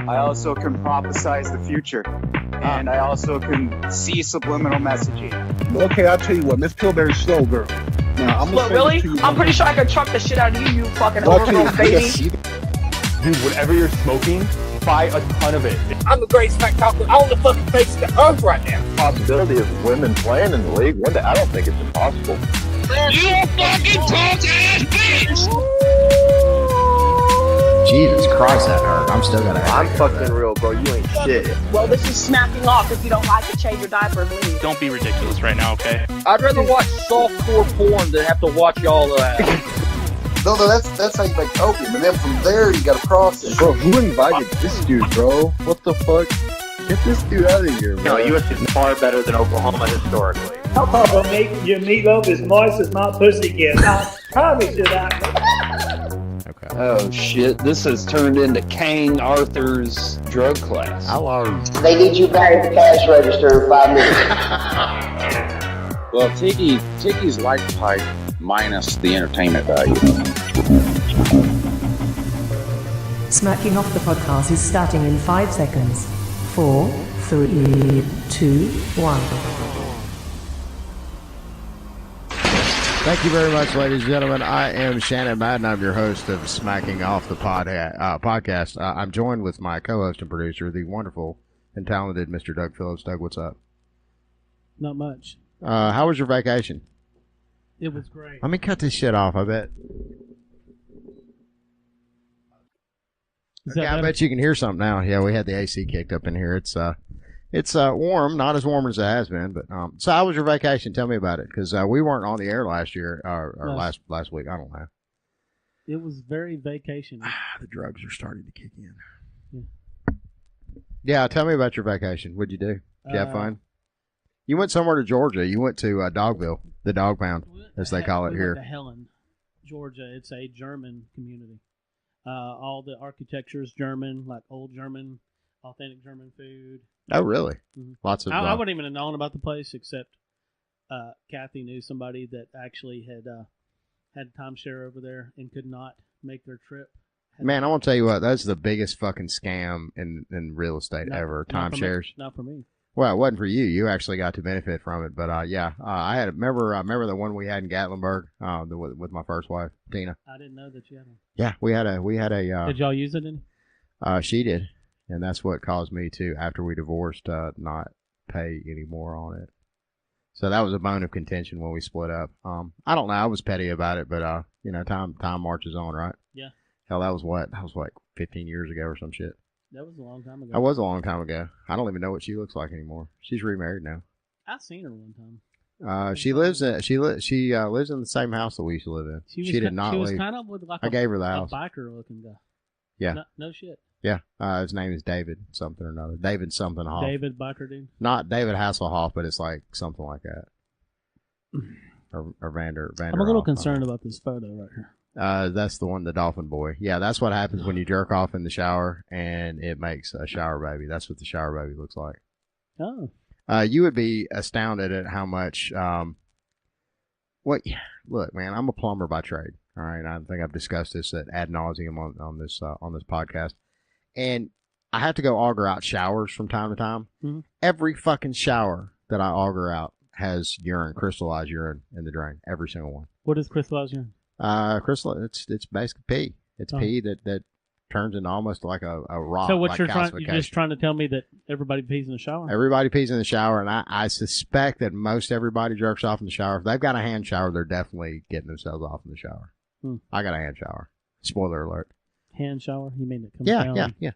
I also can prophesize the future. And I also can see subliminal messaging. Okay, I'll tell you what, Miss Pillberry's slow, girl. Now, I'm Look, really? I'm pretty sure I could truck the shit out of you, you fucking overgrown baby. Dude, whatever you're smoking, buy a ton of it. I'm the greatest smack talker on the fucking face of the earth right now. Possibility of women playing in the league, one day, I don't think it's impossible. You fucking punk-ass bitch! Jesus Christ, that hurt. I'm still gonna. I'm fucking real, bro. You ain't shit. Well, this is smacking off. If you don't like it, change your diaper and leave. Don't be ridiculous right now, okay? I'd rather watch softcore porn than have to watch all of that. No, that's how you make opium, and then from there you gotta process. Bro, who invited this dude, bro? What the fuck? Get this dude out of here, bro. No, U.S. is far better than Oklahoma historically. Papa, your meatloaf is moist as my pussy gets. I promise you that. Okay. Oh shit, this has turned into King Arthur's drug class. How long? They need you back at the cash register in 5 minutes. Well, Tiki's light pipe minus the entertainment value. Smacking Off the podcast is starting in 5 seconds. 4, 3, 2, 1. Thank you very much, ladies and gentlemen. I am Shannon Madden. I'm your host of Smacking Off the podcast. I'm joined with my co-host and producer, the wonderful and talented Mr. Doug Phillips. Doug, what's up? Not much. How was your vacation? It was great. Let me cut this shit off, I bet. Okay, I bet you can hear something now. Yeah, we had the AC kicked up in here. It's warm, not as warm as it has been. But so how was your vacation? Tell me about it, because we weren't on the air last year or last week. I don't know. It was very vacation. The drugs are starting to kick in. Yeah, tell me about your vacation. What'd you do? Did you have fun? You went somewhere to Georgia. You went to Dogville, the dog pound, as they call it here. We went to Helen, Georgia. It's a German community. All the architecture is German, like old German, authentic German food. Oh, really? Mm-hmm. Lots of. I wouldn't even have known about the place except Kathy knew somebody that actually had timeshare over there and could not make their trip. Man, I want to tell you what, that's the biggest fucking scam in real estate ever. Timeshares. Not for me. Well, it wasn't for you. You actually got to benefit from it. But I remember the one we had in Gatlinburg, with my first wife, Tina. I didn't know that you had one. Yeah, we had a. Did y'all use it any? She did, and that's what caused me to, after we divorced, not pay any more on it. So that was a bone of contention when we split up. I don't know. I was petty about it, but time marches on, right? Yeah. Hell, that was like 15 years ago or some shit. That was a long time ago. That was a long time ago. I don't even know what she looks like anymore. She's remarried now. I've seen her one time. She lives in the same house that we used to live in. She did not leave. She was kind of with like I gave her the house. A biker looking guy. Yeah. No shit. Yeah. His name is David something or another. David something Hoff. David biker dude. Not David Hasselhoff, but it's like something like that. or Vander. I'm a little concerned about this photo right here. That's the one, the dolphin boy. Yeah, that's what happens when you jerk off in the shower and it makes a shower baby. That's what the shower baby looks like. Oh. You would be astounded at how much. Look, man, I'm a plumber by trade. All right, I think I've discussed this ad nauseum on this podcast, and I have to go auger out showers from time to time. Mm-hmm. Every fucking shower that I auger out has crystallized urine in the drain. Every single one. What is crystallized urine? It's basically pee. It's pee that turns into almost like a rock. So what like you're just trying to tell me that everybody pees in the shower? Everybody pees in the shower, and I suspect that most everybody jerks off in the shower. If they've got a hand shower, they're definitely getting themselves off in the shower. I got a hand shower. Spoiler alert. Hand shower? You mean it comes down? Yeah.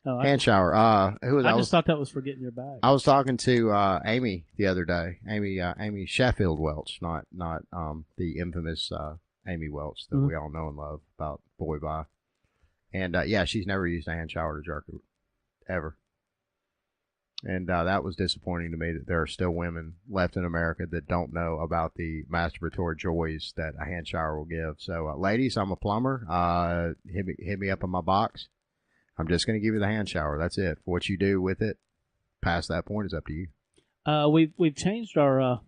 Oh, hand shower. I just thought that was for getting your bag. I was talking to Amy the other day. Amy Sheffield Welch, not the infamous Amy Welch that we all know and love about Boy Bye. And she's never used a hand shower to jerk ever. And that was disappointing to me that there are still women left in America that don't know about the masturbatory joys that a hand shower will give. So, ladies, I'm a plumber. Hit me up on my box. I'm just going to give you the hand shower. That's it. What you do with it past that point is up to you. We've changed our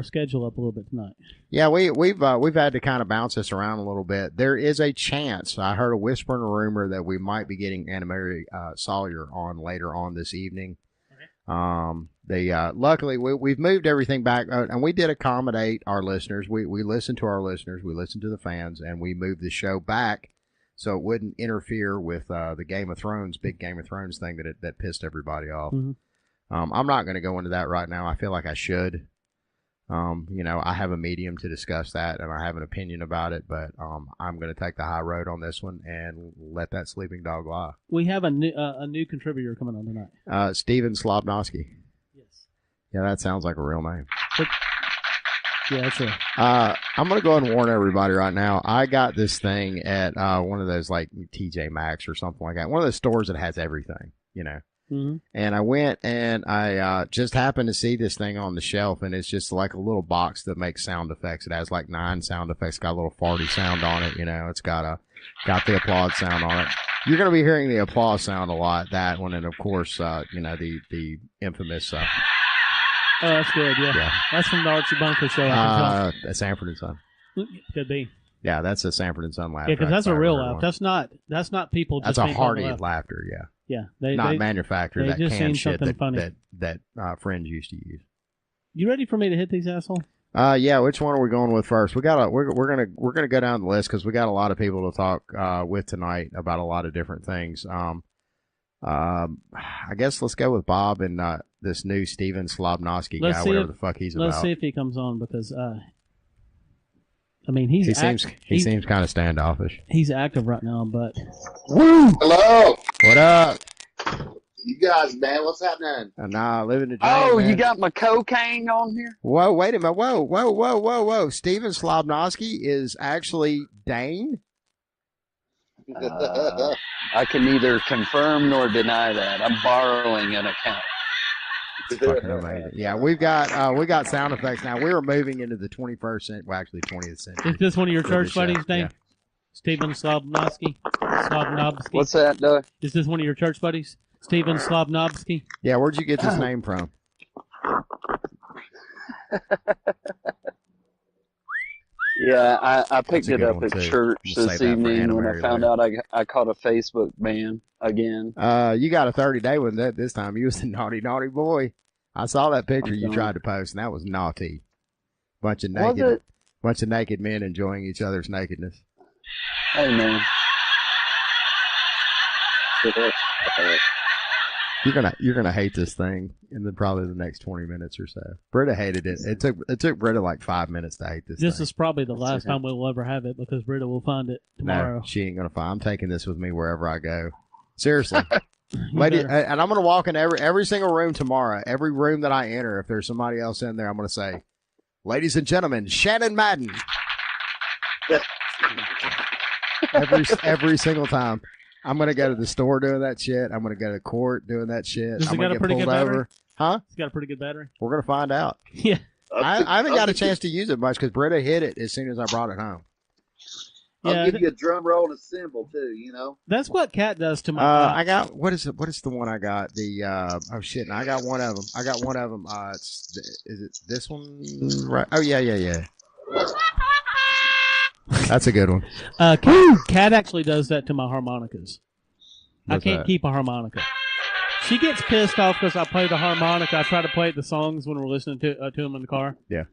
schedule up a little bit tonight. Yeah, we've had to kind of bounce this around a little bit. There is a chance. I heard a whisper and a rumor that we might be getting Annamary Sawyer on later on this evening. Luckily we've moved everything back, and we did accommodate our listeners. We listened to our listeners, we listened to the fans, and we moved the show back so it wouldn't interfere with the big Game of Thrones thing that pissed everybody off. I'm not going to go into that right now. I feel like I should. I have a medium to discuss that, and I have an opinion about it, but I'm going to take the high road on this one and let that sleeping dog lie. We have a new contributor coming on tonight. Steven Slobnowski. Yes. Yeah, that sounds like a real name. Yeah, that's right. I'm going to go ahead and warn everybody right now. I got this thing at one of those like TJ Maxx or something like that. One of those stores that has everything, And I went and I just happened to see this thing on the shelf, and it's just like a little box that makes sound effects. It has like 9 sound effects, got a little farty sound on it. It's got the applause sound on it. You're going to be hearing the applause sound a lot, that one, and of course, the infamous. Oh, that's good. Yeah. That's from the Archie Bunker show. That's Sanford and Son. Could be. Yeah, that's a Sanford and Son laugh. Yeah, because that's a real laugh. That's not people. That's just a hearty laughter. Yeah. Yeah, not manufactured. That just canned shit funny. that Friends used to use. You ready for me to hit these assholes? Yeah. Which one are we going with first? We're gonna go down the list because we got a lot of people to talk with tonight about a lot of different things. I guess let's go with Bob and this new Steven Slobnowski guy, whatever the fuck he's about. Let's see if he comes on because he seems kind of standoffish. He's active right now, but woo! Hello. What up? You guys, man, what's happening? Nah, living the dream. Oh, man. you got my cocaine on here? Whoa, wait a minute. Whoa. Steven Slobnowski is actually Dane? I can neither confirm nor deny that. I'm borrowing an account. Yeah, we got sound effects now. We're moving into the 21st century, well, actually 20th century. Is this one of your church buddies, Dane? Yeah. Steven Slobnowski? What's that, Doug? Is this one of your church buddies? Steven Slobnowski? Yeah, where'd you get this name from? Yeah, I picked it up at church this evening when I found out I caught a Facebook ban again. You got a 30-day one this time. You was a naughty boy. I saw that picture you tried to post, and that was naughty. Bunch of naked men enjoying each other's nakedness. Hey, man. You're gonna hate this thing in probably the next 20 minutes or so. Britta hated it. It took Britta like 5 minutes to hate this. This is probably the last time we'll ever have it because Britta will find it tomorrow. No, she ain't gonna find. I'm taking this with me wherever I go. Seriously, lady, and I'm gonna walk in every single room tomorrow. Every room that I enter, if there's somebody else in there, I'm gonna say, "Ladies and gentlemen, Shannon Madden." every single time. I'm going to go to the store doing that shit. I'm going to go to court doing that shit. I'm going to get pulled over. Huh? It's got a pretty good battery. We're going to find out. Yeah. I haven't got a chance to use it much because Britta hit it as soon as I brought it home. I'll give you a drum roll and a cymbal too, That's what Kat does to my I got, what is the one I got? The, oh shit, no, I got one of them. Is it this one? Right. Oh, yeah. That's a good one. Kat actually does that to my harmonicas. I can't keep a harmonica. She gets pissed off because I play the harmonica. I try to play the songs when we're listening to them in the car. Yeah.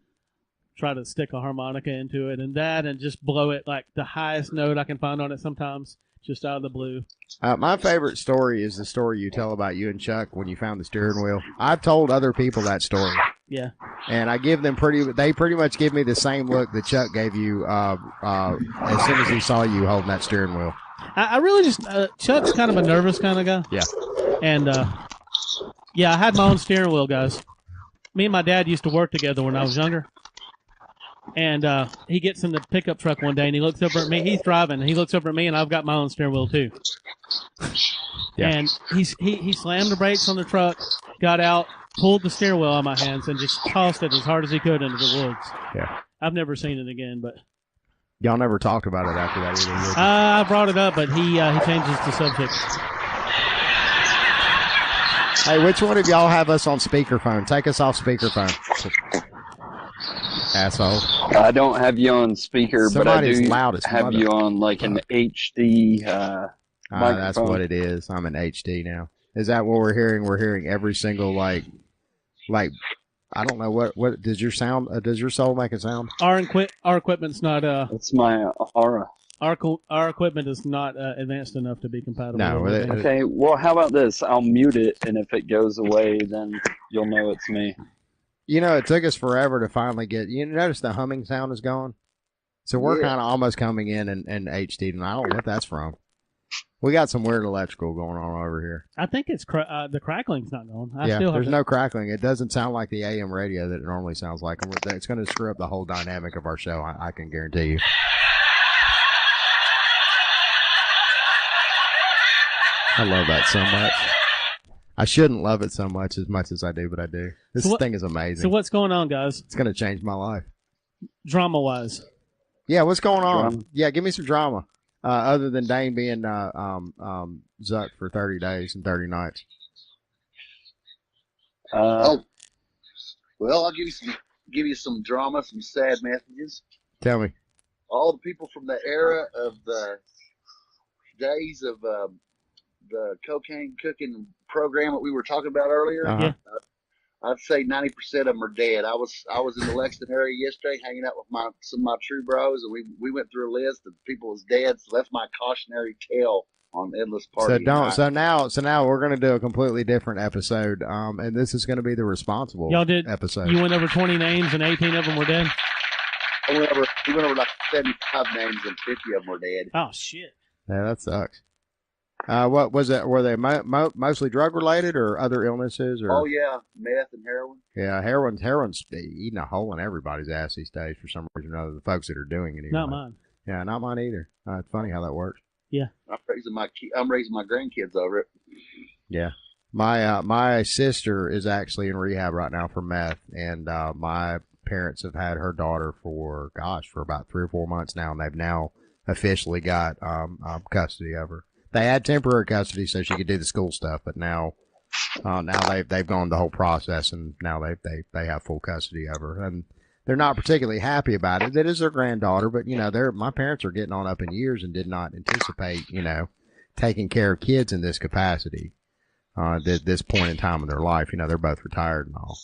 Try to stick a harmonica into it and just blow it like the highest note I can find on it sometimes, just out of the blue. My favorite story is the story you tell about you and Chuck when you found the steering wheel. I've told other people that story. Yeah. And I give them they pretty much give me the same look that Chuck gave you as soon as he saw you holding that steering wheel. I really just Chuck's kind of a nervous kind of guy. Yeah. And I had my own steering wheel, guys. Me and my dad used to work together when I was younger. And he gets in the pickup truck one day and he looks over at me. He's driving and he looks over at me and I've got my own steering wheel too. Yeah. And he slammed the brakes on the truck, got out, pulled the steering wheel out of my hands and just tossed it as hard as he could into the woods. Yeah. I've never seen it again, but y'all never talked about it after that either. I brought it up, but he changes the subject. Hey, which one of y'all have us on speakerphone? Take us off speakerphone. Asshole. I don't have you on speaker, Somebody's but I do loud as have mother. you on like an HD microphone. That's what it is. I'm in HD now. Is that what we're hearing? We're hearing every single like I don't know what does your sound does your soul make a sound? Our equipment's not It's my aura. Our equipment is not advanced enough to be compatible. No, with it- Okay, well, how about this? I'll mute it, and if it goes away, then you'll know it's me. You know, it took us forever to finally get. You notice the humming sound is gone, so we're kind of almost coming in HD, and I don't know what that's from. We got some weird electrical going on over here. I think it's the crackling's not going. There's no crackling. It doesn't sound like the AM radio that it normally sounds like. And it's going to screw up the whole dynamic of our show. I can guarantee you. I love that so much. I shouldn't love it so much as I do, but I do. This thing is amazing. So what's going on, guys? It's going to change my life. Drama-wise. Yeah, what's going on? Drama. Yeah, give me some drama. Other than Dane being zucked for 30 days and 30 nights. Well, I'll give you some drama, some sad messages. Tell me. All the people from the era of the days of the cocaine cooking program that we were talking about earlier. Uh-huh. I'd say 90% of them are dead. I was in the Lexington area yesterday, hanging out with some of my true bros, and we went through a list of people was dead. So that's my cautionary tale on Endless Party. So now we're going to do a completely different episode, and this is going to be the responsible episode. You went over 20 names, and 18 of them were dead. We went over like 75 names, and 50 of them were dead. Oh shit! Yeah, that sucks. What was it? Were they mostly drug related or other illnesses? Or? Oh yeah, meth and heroin. Yeah, heroin's eating a hole in everybody's ass these days for some reason or another. The folks that are doing it. Anyway. Not mine. Yeah, not mine either. It's funny how that works. Yeah, I'm raising my grandkids over it. Yeah, my sister is actually in rehab right now for meth, and my parents have had her daughter for about 3 or 4 months now, and they've now officially got custody of her. They had temporary custody so she could do the school stuff, but now they've gone the whole process, and now they have full custody of her, and they're not particularly happy about it. That is their granddaughter, but my parents are getting on up in years and did not anticipate taking care of kids in this capacity at this point in time in their life. They're both retired and all.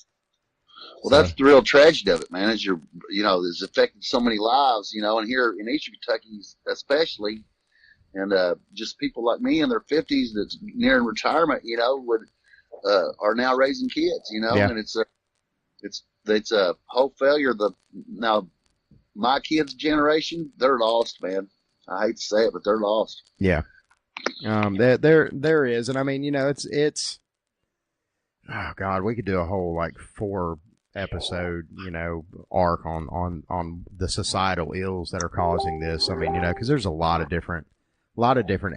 Well, that's the real tragedy of it, man. Is it's affected so many lives, and here in Eastern Kentucky especially. And just people like me in their 50s that's nearing retirement, are now raising kids, Yeah. And it's a whole failure. Now, my kids' generation, they're lost, man. I hate to say it, but they're lost. Yeah. There is, and I mean, it's oh God, we could do a whole 4 episode, arc on the societal ills that are causing this. I mean, because there's a lot of different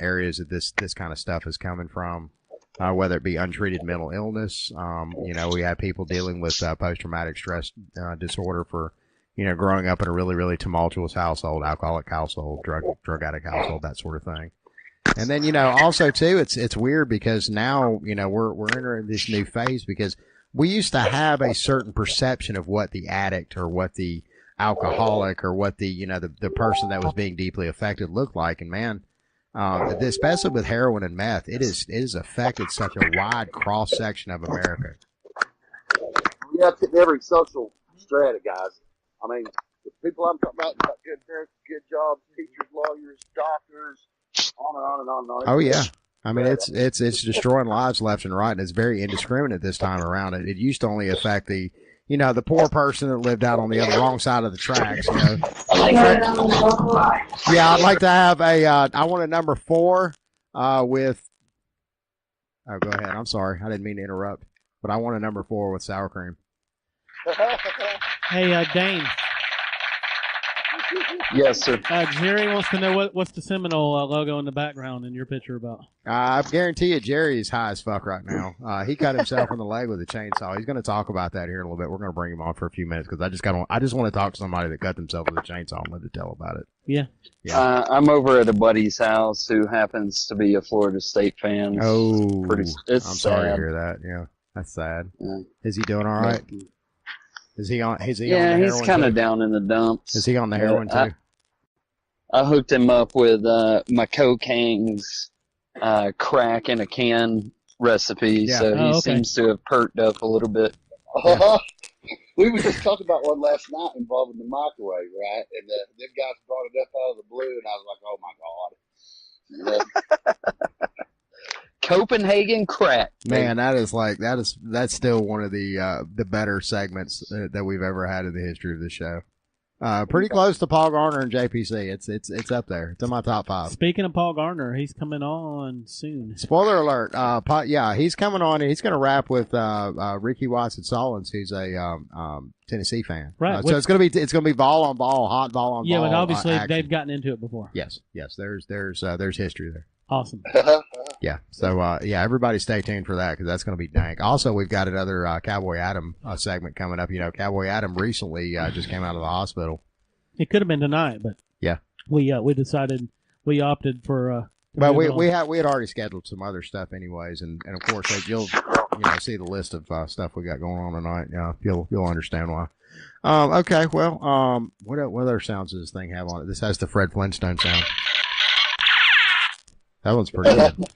areas that this kind of stuff is coming from, whether it be untreated mental illness. We have people dealing with post-traumatic stress disorder for, growing up in a really, really tumultuous household, alcoholic household, drug addict household, that sort of thing. And then, also too, it's weird because now, we're entering this new phase because we used to have a certain perception of what the addict or what the alcoholic or what the person that was being deeply affected looked like. And man, especially with heroin and meth, it has affected such a wide cross section of America. Yeah, it's in every social strata, guys. I mean, the people I'm talking about got good parents, good jobs, teachers, lawyers, doctors, on and on and on and on. Oh yeah, I mean it's destroying lives left and right, and it's very indiscriminate this time around. It used to only affect the poor person that lived out on the wrong side of the tracks. Yeah, I'd like to have I want a number 4 with. Oh, go ahead. I'm sorry, I didn't mean to interrupt, but I want a number 4 with sour cream. Hey, Dane. Yes, sir. Jerry wants to know what's the Seminole logo in the background in your picture about. I guarantee you, Jerry is high as fuck right now. He cut himself in the leg with a chainsaw. He's going to talk about that here in a little bit. We're going to bring him on for a few minutes because I just want to talk to somebody that cut themselves with a chainsaw and let to tell about it. Yeah. I'm over at a buddy's house who happens to be a Florida State fan. Oh, I'm sorry to hear that. Yeah, that's sad. Yeah. Is he doing all right? Is he on? Is he Yeah, on the he's heroin kind of too? down in the dumps. Is he on the heroin too? I hooked him up with my cocaine's crack in a can recipe, Yeah. so Oh, he okay. seems to have perked up a little bit. We were just talking about one last night involving the microwave, right? And them guys brought it up out of the blue, and I was like, "Oh my god!" Copenhagen crack. Man, that's still one of the better segments that we've ever had in the history of the show. Pretty close to Paul Garner and JPC. It's up there. It's in my top 5. Speaking of Paul Garner, he's coming on soon. Spoiler alert. He's coming on and he's going to rap with Ricky Watson Solins, who's a Tennessee fan. Right. So it's going to be ball on ball, hot ball on ball. Yeah, but obviously action. they've gotten into it before. Yes. There's history there. Awesome. Yeah. So everybody stay tuned for that because that's going to be dank. Also, we've got another Cowboy Adam segment coming up. You know, Cowboy Adam recently just came out of the hospital. It could have been tonight, but yeah, we decided we opted for. Well, we had already scheduled some other stuff anyways, and of course you'll see the list of stuff we got going on tonight. Yeah, you'll understand why. Okay. Well, what other sounds does this thing have on it? This has the Fred Flintstone sound. That one's pretty good.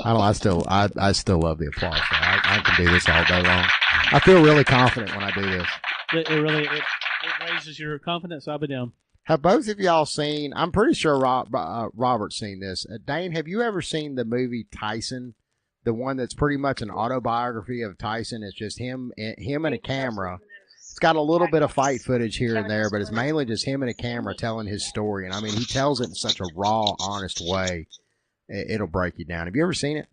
I still love the applause. So I can do this all day long. I feel really confident when I do this. It really raises your confidence. I'll be down. Have both of y'all seen? I'm pretty sure Robert's seen this. Dane, have you ever seen the movie Tyson? The one that's pretty much an autobiography of Tyson. It's just him and a camera. It's got a little bit of fight footage here and there, but it's mainly just him and a camera telling his story. And I mean, he tells it in such a raw, honest way. It'll break you down. Have you ever seen it?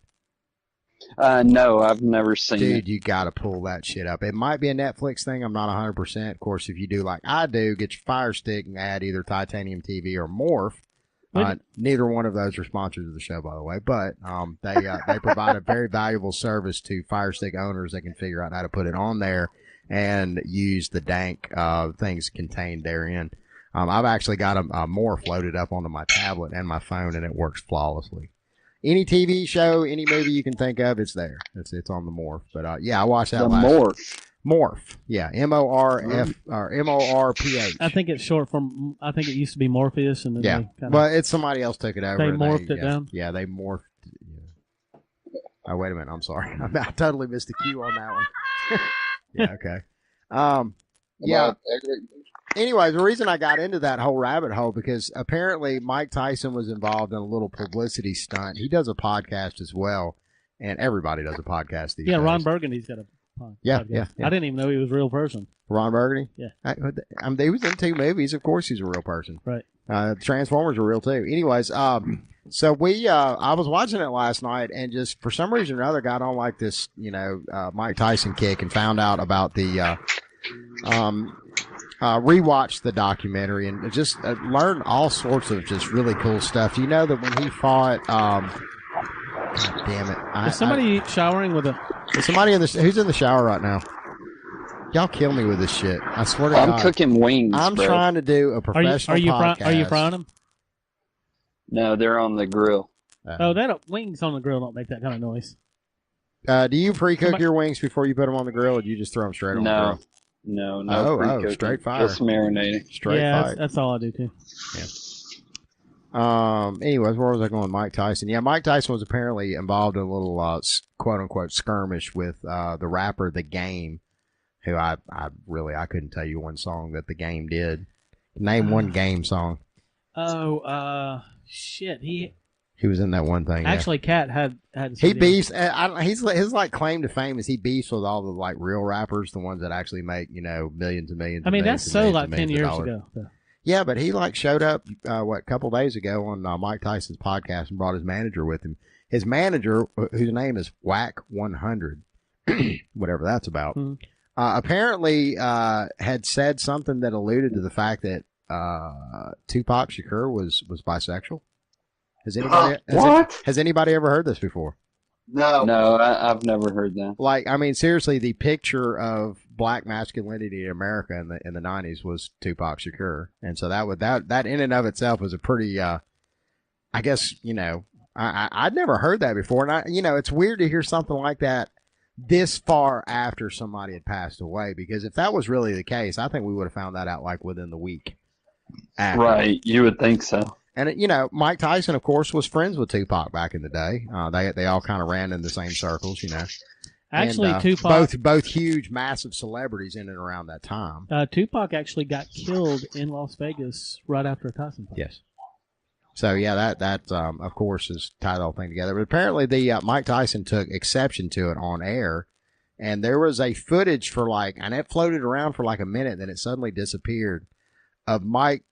No, I've never seen it. Dude, you got to pull that shit up. It might be a Netflix thing. I'm not 100%. Of course, if you do like I do, get your Fire Stick and add either Titanium TV or Morph. Neither one of those are sponsors of the show, by the way, but they provide a very valuable service to Fire Stick owners that can figure out how to put it on there and use the dank things contained therein. I've actually got a Morph loaded up onto my tablet and my phone, and it works flawlessly. Any TV show, any movie you can think of, it's there. It's on the Morph. But I watched that last. Morph. Yeah, MORF or MORPH. I think it's short from. I think it used to be Morpheus, and then but it's somebody else took it over. They morphed it down. Yeah, they morphed. Yeah. Oh, wait a minute. I'm sorry. I totally missed the cue on that one. Yeah. Okay. Yeah. Anyways, the reason I got into that whole rabbit hole because apparently Mike Tyson was involved in a little publicity stunt. He does a podcast as well, and everybody does a podcast these days. Yeah, Ron Burgundy's got a podcast. Yeah. I didn't even know he was a real person. Ron Burgundy? Yeah. He was in 2 movies. Of course he's a real person. Right. Transformers are real too. Anyways, so I was watching it last night and just for some reason or another got on like this, Mike Tyson kick and found out about the, rewatched the documentary and just learned all sorts of just really cool stuff. You know that when he fought, God damn it. Is somebody showering with a... Is somebody who's in the shower right now? Y'all kill me with this shit. I swear to God. I'm cooking wings, I'm bro. trying to do a professional podcast. Are you frying them? No, they're on the grill. Wings on the grill don't make that kind of noise. Do you pre-cook your wings before you put them on the grill, or do you just throw them straight on the grill? No, pre-cooking. Straight fire. Just marinating. Straight fire. That's all I do too. Yeah. Anyways, where was I going? Mike Tyson. Yeah, Mike Tyson was apparently involved in a little quote unquote skirmish with the rapper The Game, who I couldn't tell you one song that The Game did. Name one Game song. Shit. He was in that one thing. Actually, Cat had. He beefs. His like claim to fame is he beefs with all the like real rappers, the ones that actually make millions and millions. I mean, millions that's so like 10 years ago. Yeah, but he like showed up a couple days ago on Mike Tyson's podcast and brought his manager with him. His manager, whose name is Whack 100, whatever that's about, apparently had said something that alluded to the fact that Tupac Shakur was bisexual. Has anybody ever heard this before? No, I've never heard that. Like, I mean, seriously, the picture of black masculinity in America in the 90s was Tupac Shakur, and so that in and of itself was a pretty, I guess I'd never heard that before, and it's weird to hear something like that this far after somebody had passed away, because if that was really the case, I think we would have found that out like within the week. After. Right, you would think so. And you know, Mike Tyson, of course, was friends with Tupac back in the day. They all kind of ran in the same circles, you know. Actually, and, Tupac both huge, massive celebrities in and around that time. Tupac actually got killed in Las Vegas right after a Tyson fight. Yes. So yeah, that of course is tied the whole thing together. But apparently, the Mike Tyson took exception to it on air, and there was a footage for and it floated around for like a minute, then it suddenly disappeared. Of Mike,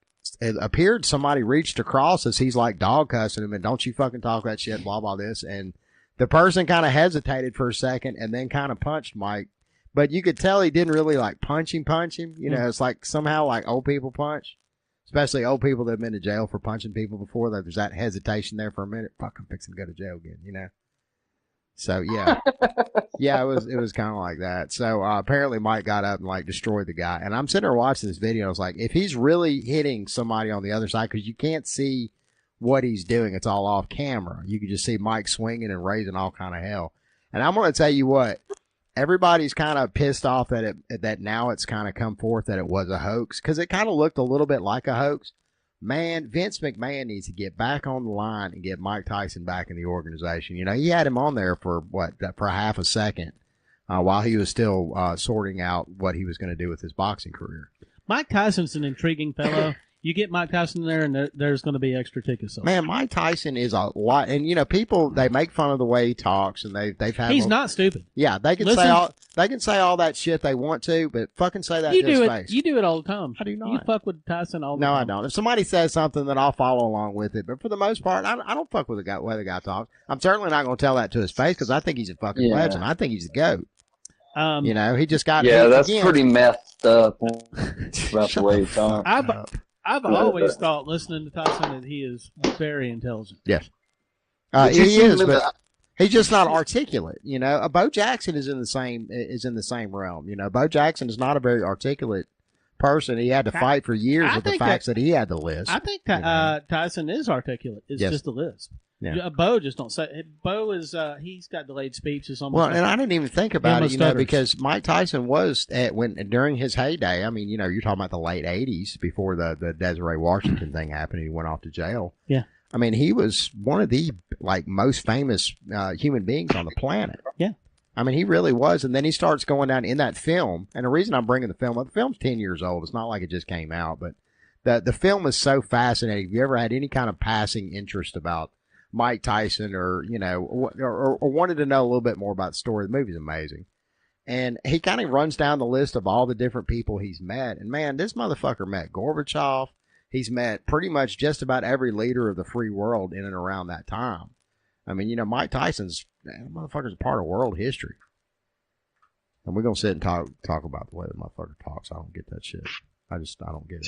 it appeared somebody reached across as he's like dog cussing him and don't you fucking talk that shit, blah blah this, and the person kind of hesitated for a second and then kind of punched Mike, but you could tell he didn't really like punch him. You know, it's like somehow like old people punch. Especially old people that have been to jail for punching people before. There's that hesitation there for a minute. Fuck, I'm fixing to go to jail again, you know? So, yeah. Yeah, it was kind of like that. So, apparently Mike got up and, like, destroyed the guy. And I'm sitting there watching this video. I was like, if he's really hitting somebody on the other side, because you can't see what he's doing. It's all off camera. You can just see Mike swinging and raising all kind of hell. And I'm going to tell you what. Everybody's kind of pissed off that now it's kind of come forth that it was a hoax, because it kind of looked a little bit like a hoax. Man, Vince McMahon needs to get back on the line and get Mike Tyson back in the organization. You know, he had him on there for half a second while he was still sorting out what he was going to do with his boxing career. Mike Tyson's an intriguing fellow. You get Mike Tyson there, and there's going to be extra tickets sold. Man, Mike Tyson is a lot, and you know, people they make fun of the way he talks, and they've had. He's not stupid. Yeah, they can say all that shit they want to, but fucking say that to his face. You do it all the time. I do not. You fuck with Tyson all the time. time. No, I don't. If somebody says something, then I'll follow along with it. But for the most part, I don't fuck with the way the guy talks. I'm certainly not going to tell that to his face because I think he's a fucking legend. I think he's a goat. You know, he just got. Yeah, that's pretty messed up. About the way he talks. I've always thought, listening to Tyson, that he is very intelligent. Yes, he is, but he's just not articulate. You know, Bo Jackson is in the same realm. You know, Bo Jackson is not a very articulate person. He had to fight for years with the facts that he had to list. I think Tyson is articulate. It's just a lisp. Yeah. Bo just don't say. Bo is he's got delayed speech or something. Well, and I didn't even think about it, you know, because Mike Tyson was during his heyday. I mean, you know, you're talking about the late '80s before the Desiree Washington thing happened. And he went off to jail. Yeah. I mean, he was one of the most famous human beings on the planet. Yeah. I mean, he really was. And then he starts going down in that film. And the reason I'm bringing the film up, the film's 10 years old. It's not like it just came out, but the film is so fascinating. If you ever had any kind of passing interest about Mike Tyson, or you know, or wanted to know a little bit more about the story, the movie's amazing. And he kind of runs down the list of all the different people he's met. And man, this motherfucker met Gorbachev. He's met pretty much just about every leader of the free world in and around that time. I mean, you know, Mike Tyson's motherfucker's a part of world history. And we're gonna sit and talk about the way the motherfucker talks. I don't get that shit. I don't get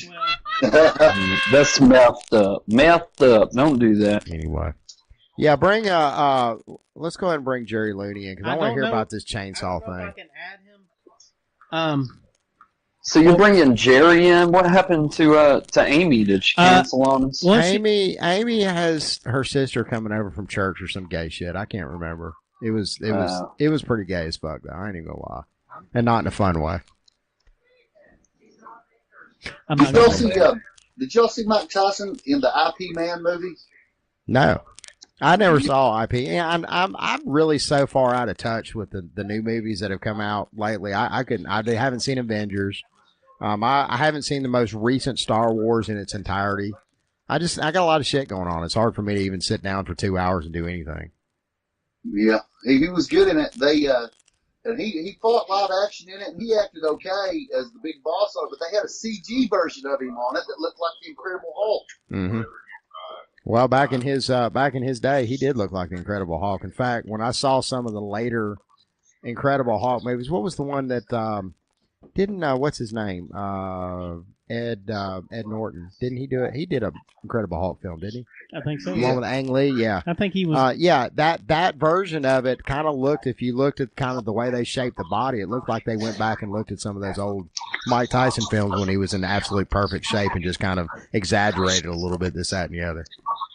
it. That's messed up. Messed up. Don't do that. Anyway. Yeah, bring let's go ahead and bring Jerry Looney in because I want to hear about this chainsaw thing. I can add him. So you're bringing Jerry in? What happened to Amy? Did she cancel on us? Amy has her sister coming over from church or some gay shit. I can't remember. It was pretty gay as fuck though. I ain't even gonna lie, and not in a fun way. Did y'all see Mike Tyson in the IP Man movie? No. I never saw IP. And I'm really so far out of touch with the new movies that have come out lately. I haven't seen Avengers. I haven't seen the most recent Star Wars in its entirety. I got a lot of shit going on. It's hard for me to even sit down for 2 hours and do anything. Yeah, he was good in it. And he fought live action in it, and he acted okay as the big boss on it. But they had a CG version of him on it that looked like the Incredible Hulk. Mm-hmm. Well, back in his day, he did look like the Incredible Hulk. In fact, when I saw some of the later Incredible Hulk movies, what was the one that what's his name? Ed Norton. Didn't he do it? He did a Incredible Hulk film, didn't he? I think so. The one with Ang Lee, yeah. I think he was. That version of it kind of looked. If you looked at kind of the way they shaped the body, it looked like they went back and looked at some of those old Mike Tyson films when he was in absolute perfect shape and just kind of exaggerated a little bit, this, that, and the other.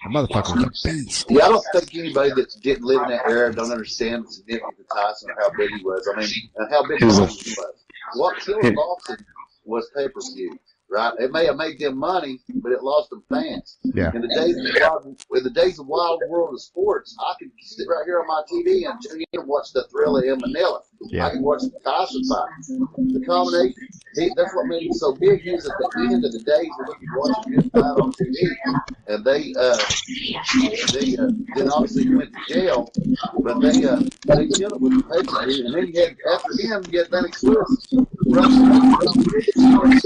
That motherfucker was a beast. Yeah, I don't think anybody that didn't live in that era don't understand the significance of Tyson or how big he was. I mean, and how big boxing was. What killed boxing was pay-per-view, right? It may have made them money, but it lost them fans. Yeah. In the days of wild world of sports, I could sit right here on my TV and tune in and watch the thrill of Manila. Yeah. I can watch the Tyson fight. The combination, that's what made him so big. He was at the end of the days when you could watch a good fight on TV. And they then obviously he went to jail, but they killed it with the pay-per-view. And then you had, after him, you had Lennox Lewis.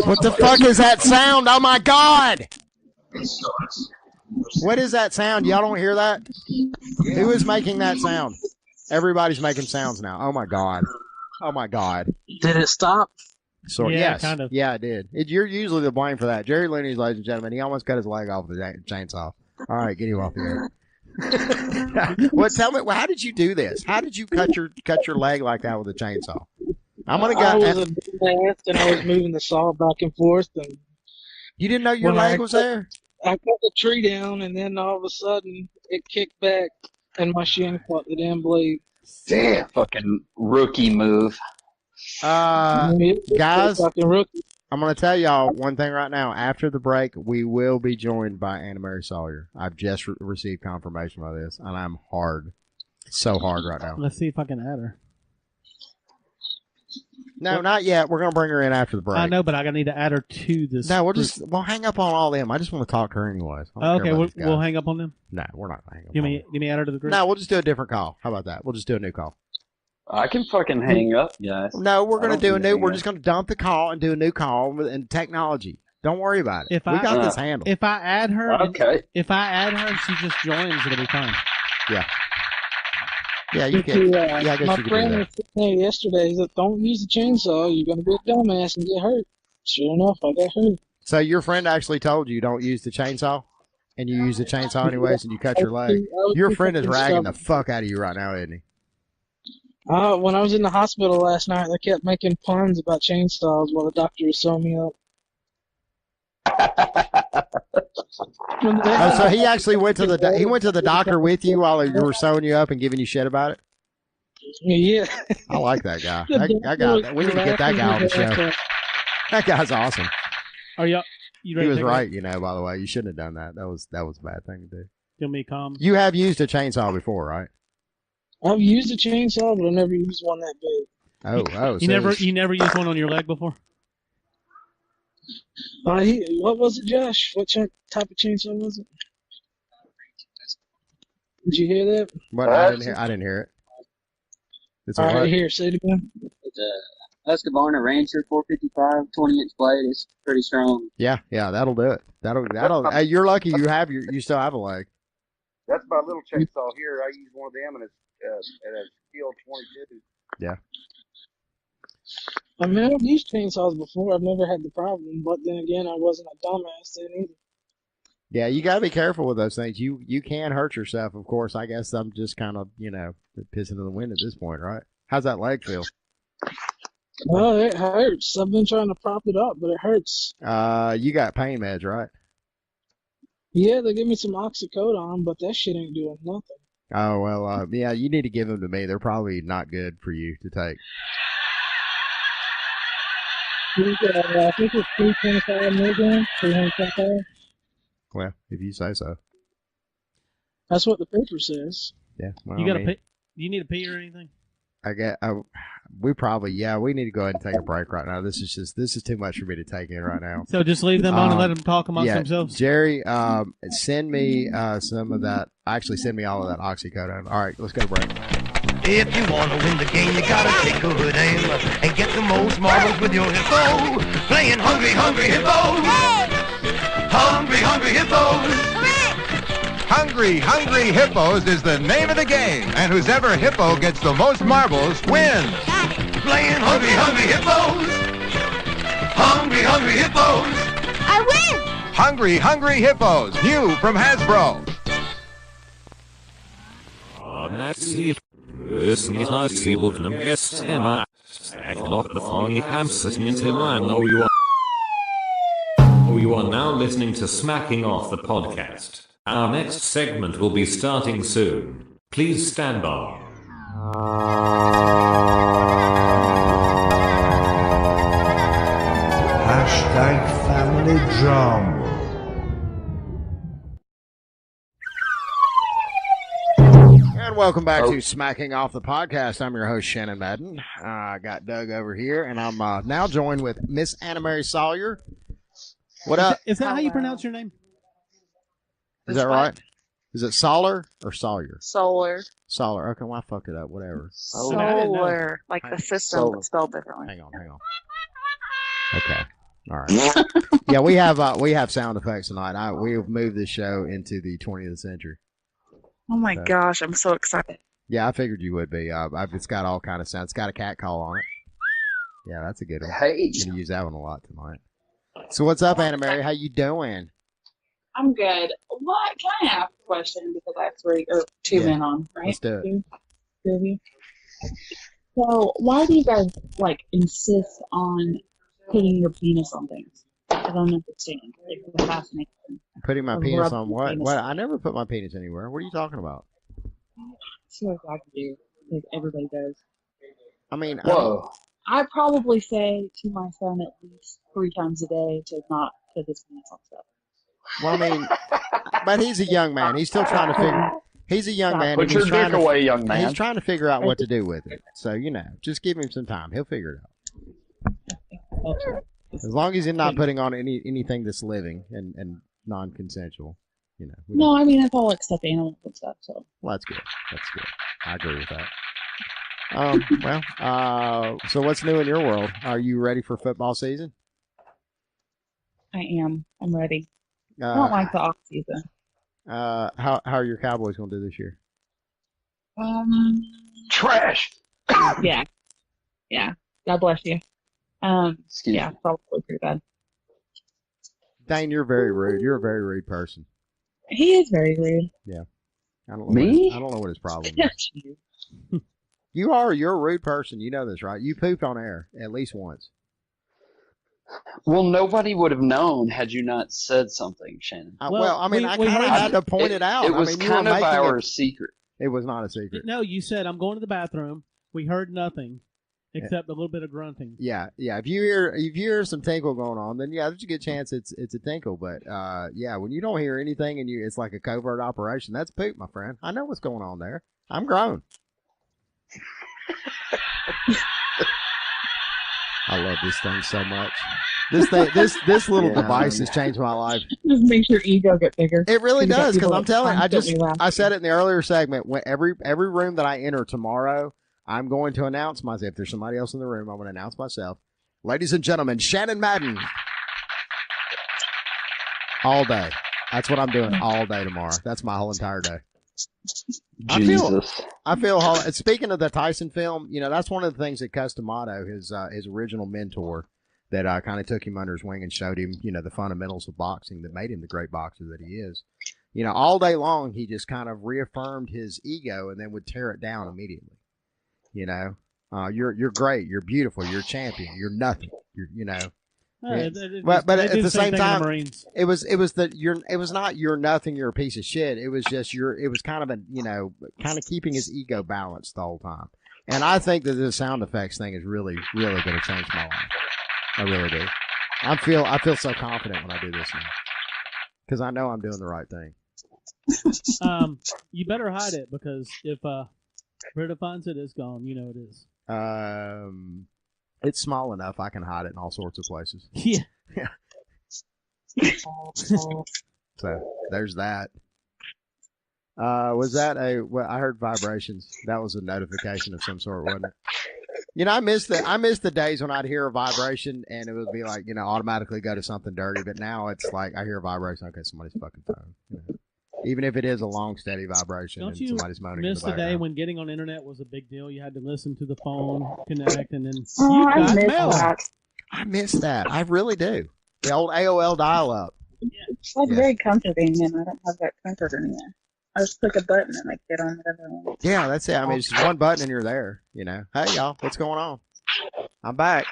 What the fuck is that sound? Oh my God! What is that sound? Y'all don't hear that? Who is making that sound? Everybody's making sounds now. Oh my God. Oh my God. Did it stop? So Yeah, yes, kind of. Yeah, it did. You're usually the blame for that. Jerry Looney, ladies and gentlemen, he almost cut his leg off with a chainsaw. All right, get him off here. Well, tell me, how did you do this? How did you cut your leg like that with a chainsaw? I'm gonna go. I was a dumbass and I was moving the saw back and forth, and you didn't know your leg was there. I cut the tree down, and then all of a sudden it kicked back, and my shin caught the damn blade. Damn, fucking rookie move. Guys, I'm going to tell y'all one thing right now. After the break, we will be joined by Annamary Sawyer. I've just received confirmation of this, and I'm hard. So hard right now. Let's see if I can add her. No, not yet. We're going to bring her in after the break. I know, but I need to add her to this. No, we'll hang up on all them. I just want to talk to her anyways. Okay, we'll hang up on them? No, we're not hanging up Give me add her to the group? No, we'll just do a different call. How about that? We'll just do a new call. I can fucking hang up, guys. No, we're going to do a new. We're just going to dump the call and do a new call and technology. Don't worry about it. We got this handled. If I add her, if I add her and she just joins, it'll be fine. Yeah. Yeah, you can. Yeah, I guess my you can friend do was sitting there yesterday. He said, "Don't use the chainsaw. You're gonna be a dumbass and get hurt." Sure enough, I got hurt. So your friend actually told you don't use the chainsaw, and you use the chainsaw anyways, and you cut your leg. Your friend is ragging the fuck out of you right now, isn't he? When I was in the hospital last night, they kept making puns about chainsaws while the doctor was sewing me up. So he actually went to the doctor with you while you were sewing you up and giving you shit about it. Yeah, I like that guy. I got that. We need to get that guy on the show. That guy's awesome. Are you He ready? was right, by the way. You shouldn't have done that. That was a bad thing to do. Give me calm. You have used a chainsaw before, right? I've used a chainsaw, but I never used one that big. You never used one on your leg before? What was it, Josh? What type of chainsaw was it? Did you hear that? What? I didn't hear it. It's all right, here, say it again. It's a Husqvarna Rancher 455 20-inch blade. It's pretty strong. Yeah, that'll do it. That'll. Hey, you're lucky you still have a leg. That's my little chainsaw here. I use one of them, and it's at a steel 22. Yeah. I mean, I've used chainsaws before. I've never had the problem, but then again, I wasn't a dumbass then either. Yeah, you gotta be careful with those things. You can hurt yourself, of course. I guess I'm just kind of pissing in the wind at this point, right? How's that leg feel? Well, it hurts. I've been trying to prop it up, but it hurts. You got pain meds, right? Yeah, they give me some oxycodone, but that shit ain't doing nothing. Oh well, yeah. You need to give them to me. They're probably not good for you to take. I think it's 325 milligrams, 325. Well, if you say so. That's what the paper says. Yeah. Well, You got to pee? Do you need to pee or anything? We need to go ahead and take a break right now. This is too much for me to take in right now. So just leave them on and let them talk amongst themselves? Jerry, send me some of that. Actually, send me all of that oxycodone. All right, let's go to break. If you want to win the game, you gotta take a good aim and get the most marbles with your hippo. Playing Hungry, Hungry Hippos. Hungry, Hungry Hippos. Hungry, Hungry Hippos is the name of the game, and whoever hippo gets the most marbles wins. Playing Hungry, Hungry Hippos. Hungry, Hungry Hippos. I win! Hungry, Hungry Hippos, new from Hasbro. You are now listening to Smacking Off the Podcast. Our next segment will be starting soon. Please stand by. Family Drama. And welcome back to Smacking Off the Podcast. I'm your host, Shannon Madden. I got Doug over here, and I'm now joined with Miss Annamary Sawyer. What up? Is that how you pronounce your name? Is that right? Is it Solar or Sawyer? Solar. Solar. Okay, well, I fucked it up. Whatever. Solar. Like the system, but spelled differently. Hang on. Okay. All right. Yeah, we have sound effects tonight. We've moved this show into the 20th century. Oh my gosh, I'm so excited. Yeah, I figured you would be. It's got all kind of sounds. It's got a cat call on it. Yeah, that's a good one. Hey. I'm gonna use that one a lot tonight. So what's up, Annamary? How you doing? I'm good. What? Can I ask a question? Because I have two men on, right? Let's do it. Two of you. So why do you guys insist on putting your penis on things? I don't understand. It's fascinating. Putting my penis on what? What? I never put my penis anywhere. What are you talking about? Sure, I do. Because everybody does. I mean, I probably say to my son at least 3 times a day to not put his penis on stuff. Well, I mean, but he's a young man. He's still trying to figure. He's a young man. Put your dick away, young man. He's trying to figure out what to do with it. So just give him some time. He'll figure it out. As long as he's not putting on anything that's living and non-consensual, No, I mean it's all except animals and stuff. So. Well, that's good. That's good. I agree with that. So what's new in your world? Are you ready for football season? I am. I'm ready. I don't like the off season. How are your Cowboys going to do this year? Trash. Yeah. God bless you. Yeah, probably pretty bad. Dane, you're very rude. You're a very rude person. He is very rude. Yeah. I don't know what his problem is. You're a rude person. You know this, right? You pooped on air at least once. Well, nobody would have known had you not said something, Shannon. I kind of had to point it out. It was kind of our secret. It was not a secret. No, you said, I'm going to the bathroom. We heard nothing except a little bit of grunting. Yeah. If you hear some tinkle going on, then there's a good chance it's a tinkle. But when you don't hear anything and it's like a covert operation, that's poop, my friend. I know what's going on there. I'm grown. I love this thing so much. This little device has changed my life. Just makes your ego get bigger. It really does, because I'm telling you, I said it in the earlier segment. When every room that I enter tomorrow, I'm going to announce myself. If there's somebody else in the room, I'm going to announce myself. Ladies and gentlemen, Shannon Madden. All day. That's what I'm doing all day tomorrow. That's my whole entire day. Jesus. I feel speaking of the Tyson film, that's one of the things that Customato, his original mentor, that kind of took him under his wing and showed him, the fundamentals of boxing that made him the great boxer that he is. All day long, he just kind of reaffirmed his ego and then would tear it down immediately. You're great. You're beautiful. You're a champion. You're nothing. But at the same time, it was not you're nothing. You're a piece of shit. It was just it was kind of keeping his ego balanced the whole time. And I think that this sound effects thing is really, really going to change my life. I really do. I feel so confident when I do this now because I know I'm doing the right thing. You better hide it because if Britta finds it, it's gone. You know it is. It's small enough I can hide it in all sorts of places. Yeah. So there's that. Was that I heard vibrations. That was a notification of some sort, wasn't it? I miss the days when I'd hear a vibration and it would be like, automatically go to something dirty. But now it's like I hear a vibration. Okay, somebody's fucking phone. Even if it is a long, steady vibration. Don't and you somebody's moaning miss in the the day background. when getting on internet was a big deal? You had to listen to the phone, connect, and then I miss that. I miss that. I really do. The old AOL dial-up. It's very comforting, and I don't have that comfort anymore. I just click a button and I get on whatever I want. Yeah, that's it. I mean, it's just one button and you're there. Hey, y'all, what's going on? I'm back.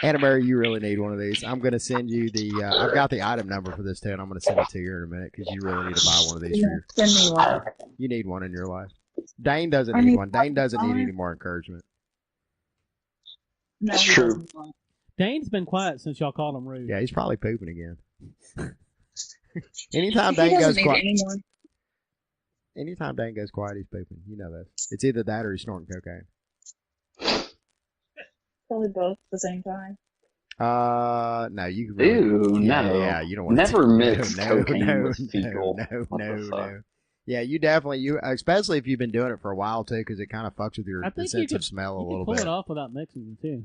Annamary, you really need one of these. I'm going to send you the. I've got the item number for this too, and I'm going to send it to you in a minute because you really need to buy one of these for your. Send me one. You need one in your life. Dane doesn't need one. Dane doesn't need any more encouragement. No, That's he true. doesn't want Dane's been quiet since y'all called him rude. Yeah, he's probably pooping again. Anytime He Dane doesn't goes need quiet. any more. Anytime Dane goes quiet, he's pooping. You know that. It's either that or he's snorting cocaine. Probably both at the same time. No, you can really, Ew, no. Yeah, you don't want Never to mix cocaine with fecal. No. Yeah, you definitely, especially if you've been doing it for a while too, because it kind of fucks with your I think sense you could, of smell a you little could pull bit. it off without mixing the two.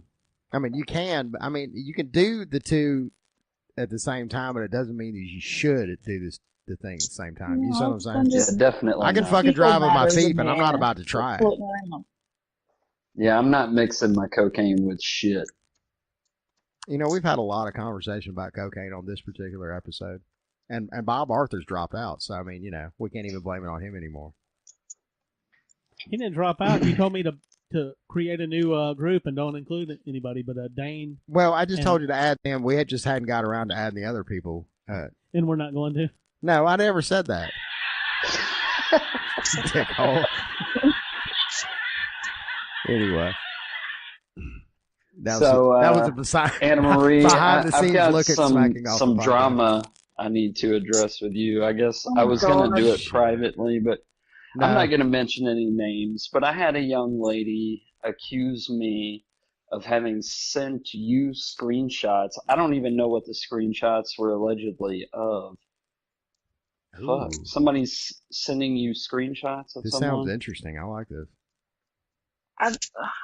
I mean, you can, but I mean, you can do the two at the same time, but it doesn't mean that you should do the thing at the same time. You see what I'm saying? Yeah, definitely. I can not. fucking drive with my matters feet, in but I'm the not air. about to try it. Floating around. Yeah, I'm not mixing my cocaine with shit. You know, we've had a lot of conversation about cocaine on this particular episode. And Bob Arthur's dropped out, so I mean, you know, we can't even blame it on him anymore. He didn't drop out. He told me to create a new group and don't include anybody but Dane. Well, I just told you to add them. We just hadn't got around to adding the other people. And we're not going to? No, I never said that. Dickhole. Anyway. That was a Annamary, behind the I've scenes got look at smacking off some the podcast. drama I need to address with you. I guess Oh I was going to do it gosh. privately, but No. I'm not going to mention any names. But I had a young lady accuse me of having sent you screenshots. I don't even know what the screenshots were allegedly of. Fuck. Ooh. Somebody's sending you screenshots of This someone? sounds interesting. I like this.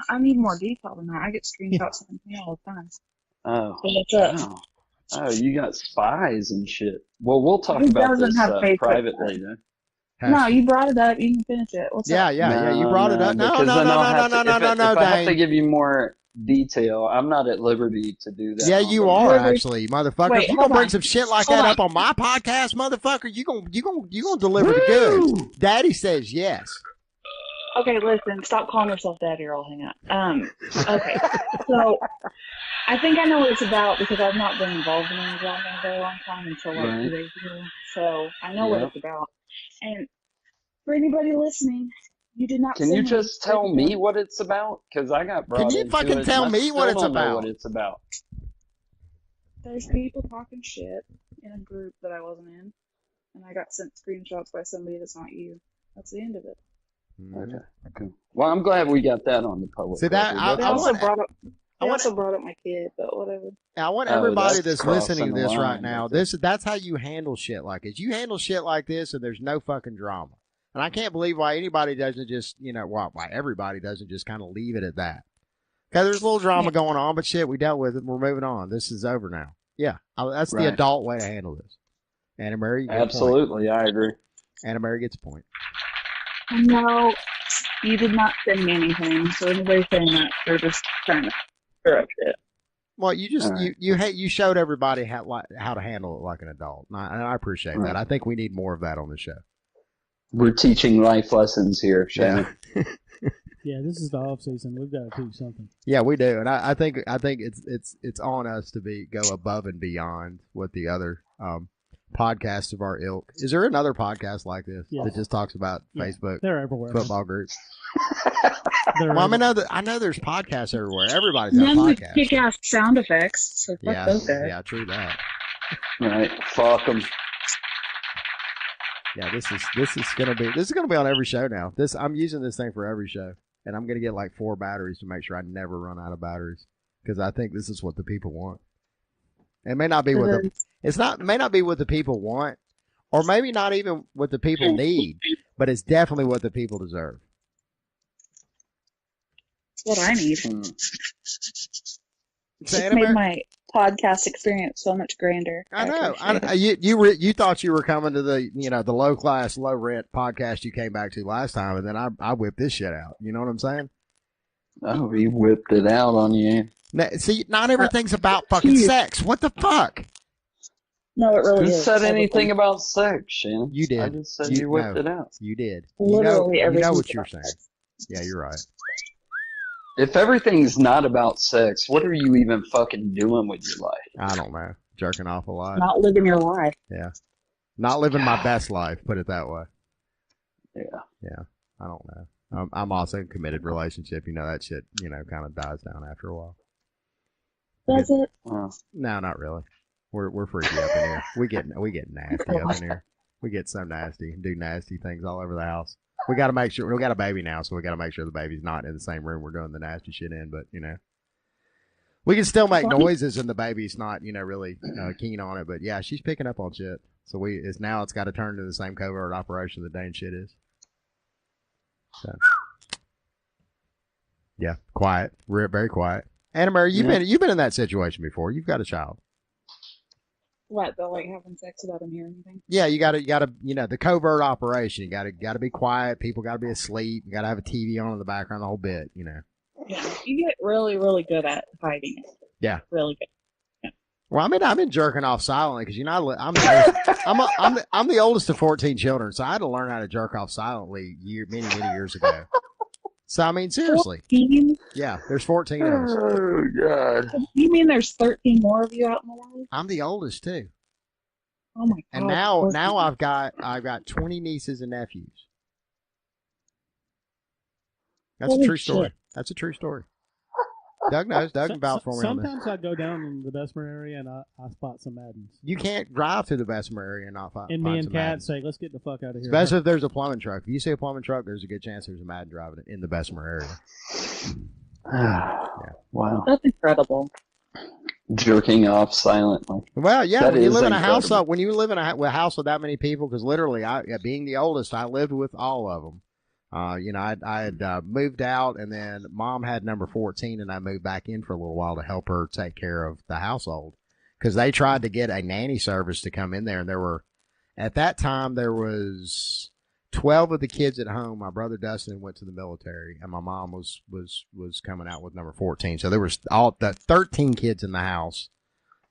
I need more detail than that. I get screenshots of me all the time. Oh. So that's it. Wow. Oh, you got spies and shit. Well, we'll talk Who about doesn't this have Facebook? privately then. No, you brought it up. You can finish it. What's up? Yeah. You brought it up. No, because then I'll have to- if I have to Dane. give you more detail, I'm not at liberty to do that. Yeah, on you the- are actually, motherfucker. Wait, if you hold gonna bring on. some shit like Hold that on. up on my podcast, motherfucker, you gonna deliver the goods. Daddy says yes. Okay, listen. Stop calling yourself daddy or I'll hang up. Okay. So, I think I know what it's about because I've not been involved in any drama in a very long time until like Right. 2 days ago. So, I know what Yep. it's about. And for anybody listening, you did not Can you send just tell me what it's about? Because I got brought you into fucking it, tell and I me what still it's don't know about? what it's about. There's people talking shit in a group that I wasn't in, and I got sent screenshots by somebody that's not you. That's the end of it. Okay. Cool. Well, I'm glad we got that on the public. See, that- record. They I also want- brought up. I They want- also brought up my kid, but whatever. I want Oh, everybody that's that's listening to crossing the this right line, now. That's how you handle shit like this. You handle shit like this, and there's no fucking drama. And I can't believe why anybody doesn't just, why everybody doesn't just kind of leave it at that. Okay, there's a little drama going on, but shit, we dealt with it. And we're moving on. This is over now. Yeah, that's the Right. adult way to handle this. Annamary, you get a point. Absolutely, I agree. Annamary gets a point. No, you did not send me anything. So anybody saying that, they're just trying to stir up shit. Well, you just All right. you showed everybody how to handle it like an adult, and I appreciate Right. that. I think we need more of that on the show. We're teaching life lessons here, Shannon. Yeah, this is the off season. We've got to do something. Yeah, we do, and I think it's on us to go above and beyond what the other podcasts of our ilk. Is there another podcast like this Yeah. that just talks about Yeah, Facebook they're everywhere. football groups? They're Well, everywhere. I know there's podcasts everywhere. Everybody's got a None with podcast. kick-ass sound effects. So fuck Yeah, those guys. yeah, true that. Right. Fuck them. Yeah, this is gonna be on every show now. I'm using this thing for every show, and I'm gonna get like 4 batteries to make sure I never run out of batteries because I think this is what the people want. It may not be what may not be what the people want, or maybe not even what the people need, but it's definitely what the people deserve. What I need. So, It's made my podcast experience so much grander. I know. appreciate it. You thought you were coming to the the low class, low rent podcast you came back to last time, and then I whipped this shit out. You know what I'm saying? Oh, he whipped it out on you. Now, see, not everything's about fucking sex. What the fuck? No, it really Who is. said anything Everything. about sex, Shannon? You did. I just said you whipped no, it out. You did. Literally you know everything's what you're about saying. sex. Yeah, you're right. If everything's not about sex, what are you even fucking doing with your life? I don't know. Jerking off a lot. Not living your life. Yeah. Not living my best life, put it that way. Yeah. Yeah. I don't know. I'm also in a committed relationship. You know, that shit, kind of dies down after a while. Does it? No, not really. We're freaky up in here. We get nasty up in here. We get so nasty and do nasty things all over the house. We got to make sure we got a baby now, so we got to make sure the baby's not in the same room we're doing the nasty shit in. But we can still make noises, and the baby's not really keen on it. But yeah, she's picking up on shit. So it's got to turn to the same covert operation that Dane shit is. So yeah, quiet, very quiet. Annamary, you've been in that situation before. You've got a child. What, the like having sex without him hearing anything? Yeah, you gotta, the covert operation. You gotta be quiet. People gotta be asleep. You gotta have a TV on in the background, the whole bit. Yeah, you get really, really good at hiding it. Yeah, really good. Yeah. Well, I've been jerking off silently because I'm the oldest of 14 children, so I had to learn how to jerk off silently many years ago. So I mean, seriously. 14? Yeah, there's 14 of us. Oh God! You mean there's 13 more of you out in the world? I'm the oldest too. Oh my God! And now I've got 20 nieces and nephews. That's Holy a true story. shit. That's a true story. Doug knows. Doug can vouch for me on this. Sometimes I go down in the Bessemer area and I spot some Maddens. You can't drive through the Bessemer area and not find And me and some Kat Maddens. say, let's get the fuck out of here. Especially if there's a plumbing truck. If you see a plumbing truck, there's a good chance there's a Madden driving it in the Bessemer area. Yeah. Wow. That's incredible. Jerking off silently. Well, yeah, That when you is live in a house incredible. when you live in a house with that many people, because literally, being the oldest, I lived with all of them. I had moved out, and then Mom had number 14, and I moved back in for a little while to help her take care of the household, because they tried to get a nanny service to come in there, and at that time there was 12 of the kids at home. My brother Dustin went to the military, and my mom was coming out with number 14. So there was all the 13 kids in the house.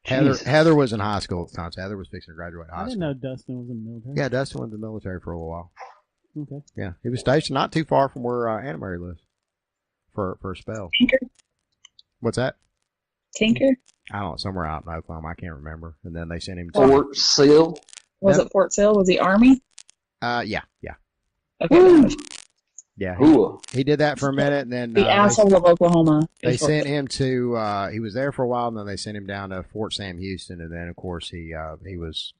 Heather was in high school at the time. So Heather was fixing to graduate high I didn't school. know Dustin was in the military. Yeah, Dustin went to the military for a little while. Okay. Yeah, he was stationed not too far from where Annamary lives for a spell. Tinker? What's that? Tinker? I don't know, somewhere out in Oklahoma. I can't remember. And then they sent him to Fort Sill. Was it Fort Sill? Was he Army? Yeah. Okay. Yeah, Cool. he did that for a minute, and then The asshole of Oklahoma. they is Fort sent Sill. him to. He was there for a while, and then they sent him down to Fort Sam Houston, and then of course he was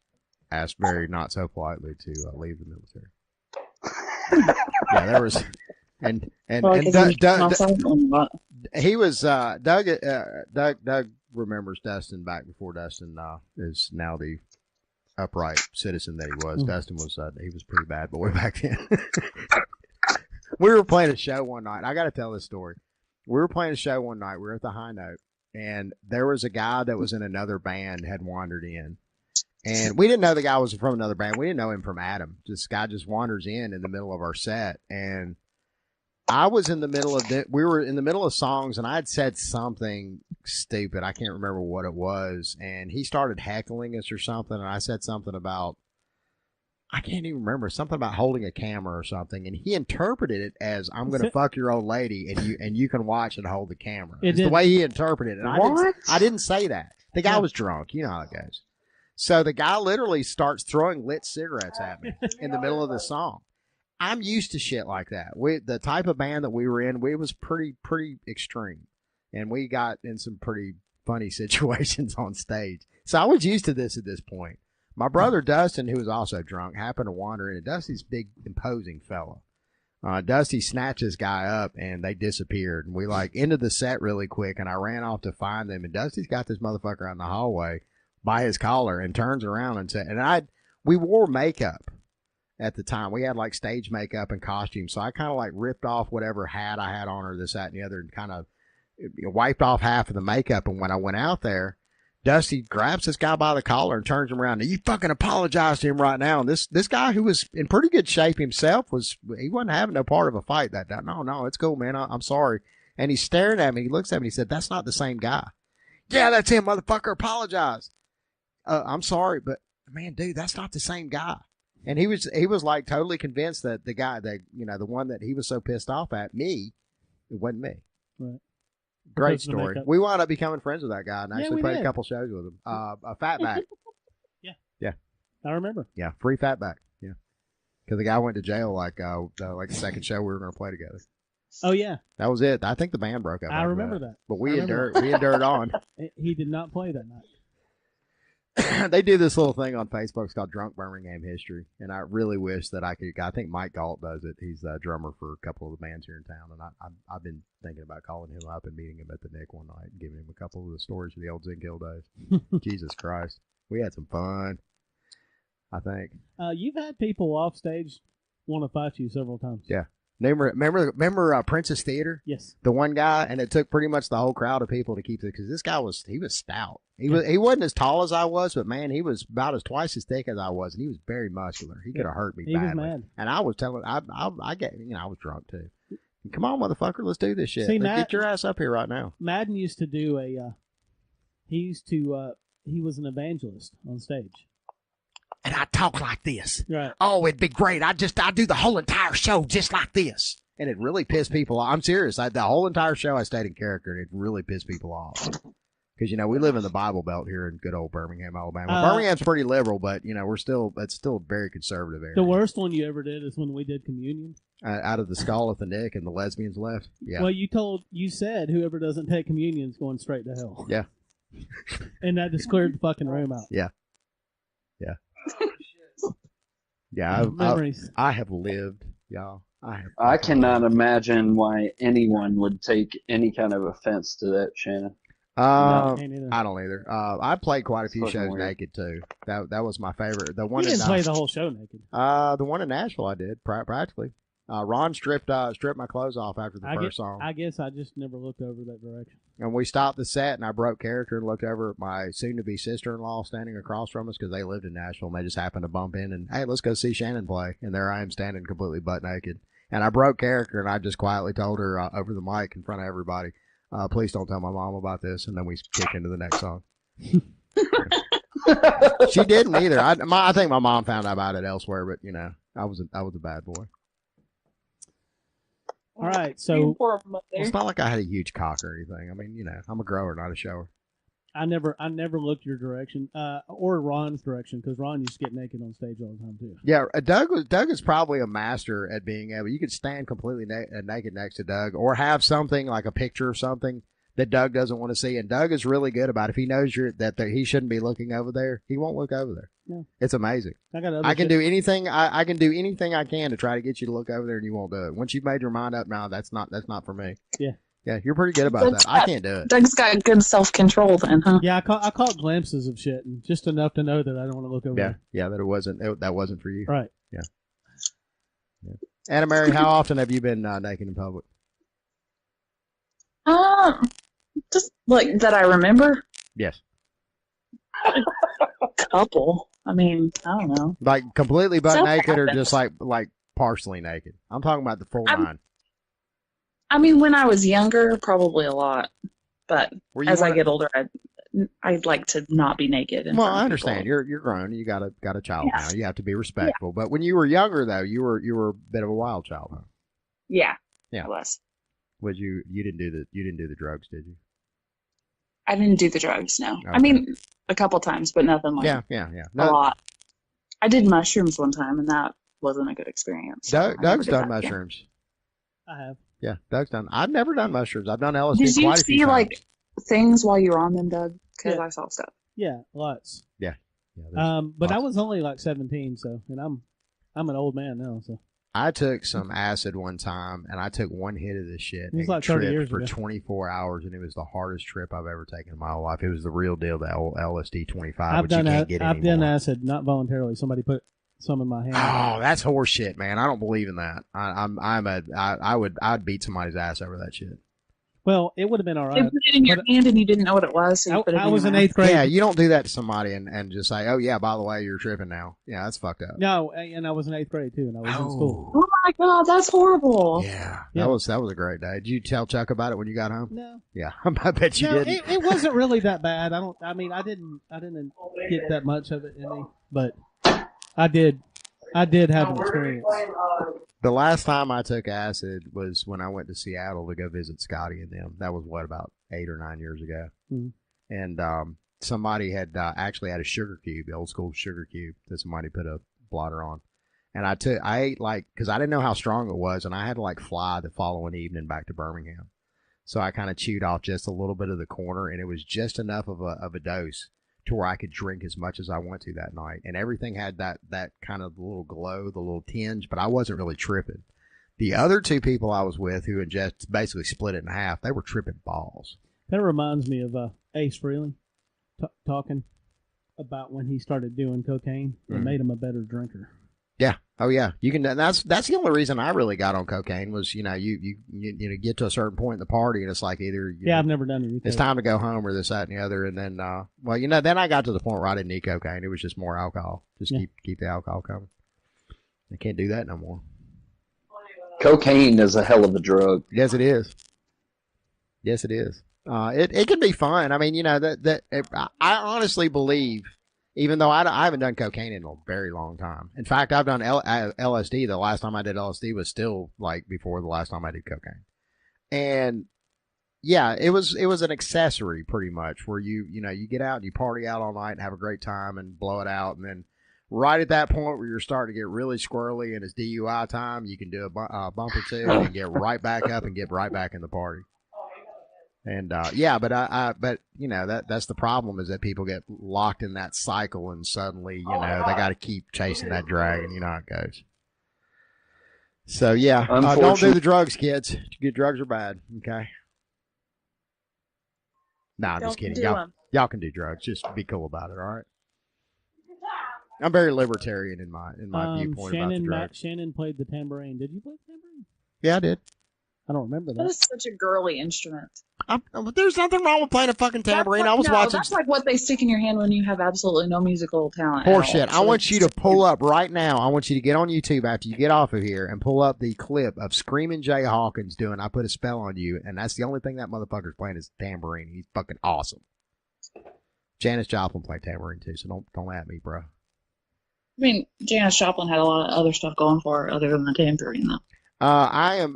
asked very not so politely to leave the military. Yeah, there was, and Well, 'cause Doug, he was silent. he was Doug remembers Dustin back before Dustin is now the upright citizen that he was. Dustin was he was a pretty bad boy back then. We were playing a show one night. I got to tell this story. We were playing a show one night. We were at the High Note, and there was a guy that was in another band had wandered in. And we didn't know the guy was from another band. We didn't know him from Adam. This guy just wanders in the middle of our set. And I was in the middle of we were in the middle of songs, and I'd said something stupid. I can't remember what it was. And he started heckling us or something. And I said something about, I can't even remember, something about holding a camera or something. And he interpreted it as, I'm going to fuck your old lady and you can watch and hold the camera. It's the way he interpreted it. And I didn't say that. The guy was drunk. You know how it goes. So the guy literally starts throwing lit cigarettes at me in the middle of the song. I'm used to shit like that. The type of band that we were in, it was pretty extreme. And we got in some pretty funny situations on stage. So I was used to this at this point. My brother Dustin, who was also drunk, happened to wander in. And Dusty's a big, imposing fella. Dusty snatched this guy up, and they disappeared. And we ended the set really quick, and I ran off to find them. And Dusty's got this motherfucker out in the hallway by his collar and turns around and said, we wore makeup at the time. We had stage makeup and costumes. So I kind of ripped off whatever hat I had on, or this, that, and the other, and kind of wiped off half of the makeup. And when I went out there, Dusty grabs this guy by the collar and turns him around. And you fucking apologize to him right now. And this guy, who was in pretty good shape himself, he wasn't having no part of a fight that day. No, it's cool, man. I'm sorry. And he's staring at me. He looks at me. He said, "That's not the same guy." "Yeah, that's him, motherfucker. Apologize." "I'm sorry, but man, dude, that's not the same guy." And he was totally convinced that the guy that, the one that he was so pissed off at, it wasn't me. Right. Great Because of the story. makeup. We wound up becoming friends with that guy and actually we played did. a couple shows with him. A fatback. Yeah. I remember. Yeah, free fatback. Yeah. Because the guy went to jail like the second show we were going to play together. Oh yeah, That was it. I think the band broke up. I after remember that. But I we remember endured. We endured on. He did not play that night. They do this little thing on Facebook. It's called Drunk Birmingham History, and I really wish that I could. I think Mike Galt does it. He's a drummer for a couple of the bands here in town, and I've been thinking about calling him up and meeting him at the Nick one night and giving him a couple of the stories of the old Zinc Hill days. Jesus Christ, we had some fun. I think. You've had people off stage want to fight you several times. Yeah. Remember Princess Theater? Yes. The one guy, and it took pretty much the whole crowd of people to keep it, because this guy was stout. He wasn't as tall as I was, but man, he was about as twice as thick as I was, and he was very muscular. He could have hurt me He badly. was mad. And I was telling, I was drunk too. Come on, motherfucker, let's do this shit. See, Get your ass up here right now. Madden used to do he was an evangelist on stage. And I talk like this. Right. Oh, it'd be great. I do the whole entire show just like this. And it really pissed people off. I'm serious. The whole entire show I stayed in character, and it really pissed people off. Because, we live in the Bible Belt here in good old Birmingham, Alabama. Birmingham's pretty liberal, but, it's still a very conservative area. The worst one you ever did is when we did communion. Out of the skull at the Nick and the lesbians left. Yeah. Well, you said whoever doesn't take communion is going straight to hell. Yeah. And that just cleared the fucking room out. Yeah. Yeah. Yeah. Memories. I have lived, y'all. I cannot imagine why anyone would take any kind of offense to that, Shannon. I don't either. I played quite a few Fucking shows weird. naked too. That was my favorite. The You one didn't in play the whole show naked. the one in Nashville I did practically. Ron stripped my clothes off after the first song, I guess I just never looked over that direction. and we stopped the set, and I broke character and looked over at my soon-to-be sister-in-law standing across from us because they lived in Nashville, and they just happened to bump in and, hey, let's go see Shannon play, and there I am standing completely butt naked, and I broke character, and I just quietly told her over the mic in front of everybody, please don't tell my mom about this, and then we kicked into the next song. She didn't either. I think my mom found out about it elsewhere, but I was a bad boy. All right, so Well, it's not like I had a huge cock or anything. I mean, I'm a grower, not a shower. I never looked your direction, or Ron's direction, because Ron used to get naked on stage all the time too. Yeah, Doug is probably a master at being able. You could stand completely naked next to Doug, or have something like a picture or something that Doug doesn't want to see. And Doug is really good about it. If he knows that he shouldn't be looking over there, he won't look over there. Yeah. It's amazing. I can do anything. I can do anything I can to try to get you to look over there, and you won't do it. Once you've made your mind up, now that's not for me. Yeah. Yeah, you're pretty good about that. I can't do it. Doug's got good self-control then, huh? Yeah, I caught glimpses of shit, and just enough to know that I don't want to look over there. Yeah, that wasn't for you. Right. Yeah. Annamary, how often have you been naked in public? Just like that I remember. Yes. A couple. I mean, I don't know. Like completely butt Something naked, or happens. just like partially naked? I'm talking about the full nine. I mean, when I was younger, probably a lot. But Were you as I one- get older, I'd like to not be naked. in Well, front I of understand. people. You're grown. You got a child Yeah. now. You have to be respectful. But when you were younger, though, you were a bit of a wild child, huh? Yeah. Yeah. I was. Was you didn't do the drugs, did you? I didn't do the drugs, no. Okay. I mean, a couple times, but nothing like Yeah. a lot. I did mushrooms one time, and that wasn't a good experience. so I never Doug's did done that again. mushrooms. I have. Yeah, Doug's done. I've never done mushrooms. I've done LSD Did you quite a few see, times. like, things while you were on them, Doug? Because Yeah. I saw stuff. Yeah, lots. Yeah. But I was only like 17, so, and I'm an old man now, so. I took some acid one time, and I took one hit of this shit. It was and like 30 years tripped for ago. 24 hours, and it was the hardest trip I've ever taken in my whole life. It was the real deal, the old LSD 25, I've which you can't get I've anymore. done acid, not voluntarily. Somebody put some in my hand. Oh, that's horse shit, man. I don't believe in that. I'd beat somebody's ass over that shit. Well, it would have been all They right. put it in your but hand and you didn't know what it was, so you put it I in was your in mouth. 8th grade. Yeah, you don't do that to somebody and just say, oh, yeah, by the way, you're tripping now. Yeah, that's fucked up. No, and I was in 8th grade, too, and I was in school. Oh my God, that's horrible. Yeah, Yeah. that was a great day. Did you tell Chuck about it when you got home? No. Yeah, I bet you No, didn't. it wasn't really that bad. I didn't get that much of it in me, but I did I did have an experience. The last time I took acid was when I went to Seattle to go visit Scotty and them. That was about 8 or 9 years ago. Mhm. And somebody had actually had a sugar cube, the old school sugar cube that somebody put a blotter on. And I ate because I didn't know how strong it was, and I had to fly the following evening back to Birmingham. So I kind of chewed off just a little bit of the corner, and it was just enough of a dose to where I could drink as much as I want to that night. And everything had that kind of little glow, the little tinge, but I wasn't really tripping. The other two people I was with who had just basically split it in half, they were tripping balls. That reminds me of Ace Frehley talking about when he started doing cocaine. It made him a better drinker. Yeah. Oh yeah. You can. That's the only reason I really got on cocaine was you get to a certain point in the party and it's like either I've never done it. It's time to go home or this, that, and the other, and then then I got to the point where I didn't need cocaine. It was just more alcohol. Just keep the alcohol coming. I can't do that no more. Cocaine is a hell of a drug. Yes, it is. Yes, it is. It can be fun. I mean, I honestly believe. Even though I haven't done cocaine in a very long time. In fact, I've done LSD. The last time I did LSD was still before the last time I did cocaine. And yeah, it was an accessory pretty much where you get out and you party out all night and have a great time and blow it out. And then right at that point where you're starting to get really squirrely and it's DUI time, you can do a bump or two and get right back up and get right back in the party. And but that's the problem is that people get locked in that cycle and suddenly they got to keep chasing that dragon. You know how it goes. So yeah, don't do the drugs, kids. Good drugs are bad. Okay. No, I'm just kidding. Y'all can do drugs. Just be cool about it. All right. I'm very libertarian in my viewpoint about the drugs. Shannon played the tambourine. Did you play the tambourine? Yeah, I did. I don't remember that. That is such a girly instrument. There's nothing wrong with playing a fucking tambourine. I was watching. That's like what they stick in your hand when you have absolutely no musical talent. Horseshit. I want you to pull up right now. I want you to get on YouTube after you get off of here and pull up the clip of Screaming Jay Hawkins doing "I Put a Spell on You," and that's the only thing that motherfucker's playing is tambourine. He's fucking awesome. Janis Joplin played tambourine too, so don't at me, bro. I mean, Janis Joplin had a lot of other stuff going for her other than the tambourine, though. And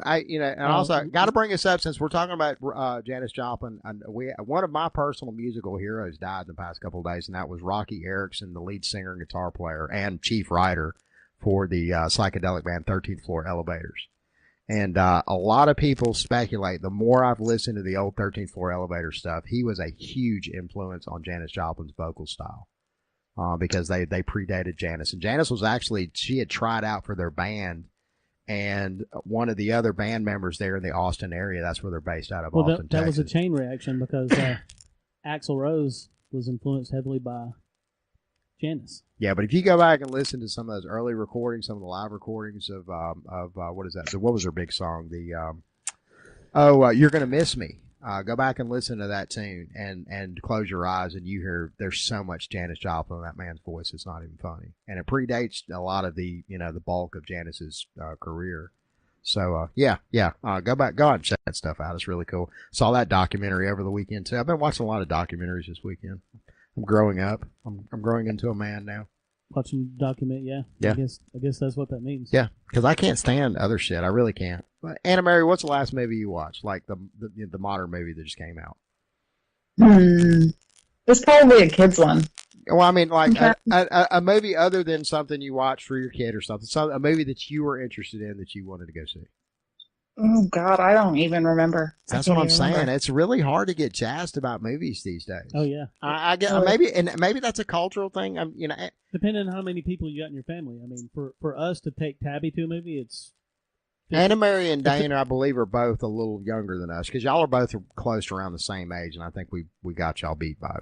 also got to bring us up since we're talking about Janis Joplin. One of my personal musical heroes died in the past couple of days, and that was Rocky Erickson, the lead singer and guitar player and chief writer for the psychedelic band 13th Floor Elevators. And a lot of people speculate. The more I've listened to the old 13th Floor Elevator stuff, he was a huge influence on Janis Joplin's vocal style because they predated Janis, and Janis was she had tried out for their band. And one of the other band members there in the Austin area, that's where they're based out of Austin, that was Texas. a chain reaction because Axl Rose was influenced heavily by Janis. Yeah, but if you go back and listen to some of those early recordings, some of the live recordings of what is that? So what was their big song? You're Gonna Miss Me. Go back and listen to that tune and close your eyes and you hear there's so much Janis Joplin in that man's voice. It's not even funny. And it predates a lot of the bulk of Janis's career. So, go and check that stuff out. It's really cool. Saw that documentary over the weekend too. I've been watching a lot of documentaries this weekend. I'm growing up. I'm growing into a man now. Watching document, yeah. Yeah. I guess that's what that means. Yeah, because I can't stand other shit. I really can't. But Annamary, what's the last movie you watched? Like the modern movie that just came out? It's probably a kid's one. Well, I mean, like a movie other than something you watched for your kid or something. A movie that you were interested in that you wanted to go see. Oh God, I don't even remember. That's what I'm saying. It's really hard to get jazzed about movies these days. Oh yeah. I get maybe that's a cultural thing. Depending on how many people you got in your family. I mean, for us to take Tabby to a movie, it's Annamary and Dane, I believe, are both a little younger than us because y'all are both close to around the same age, and I think we got y'all beat by.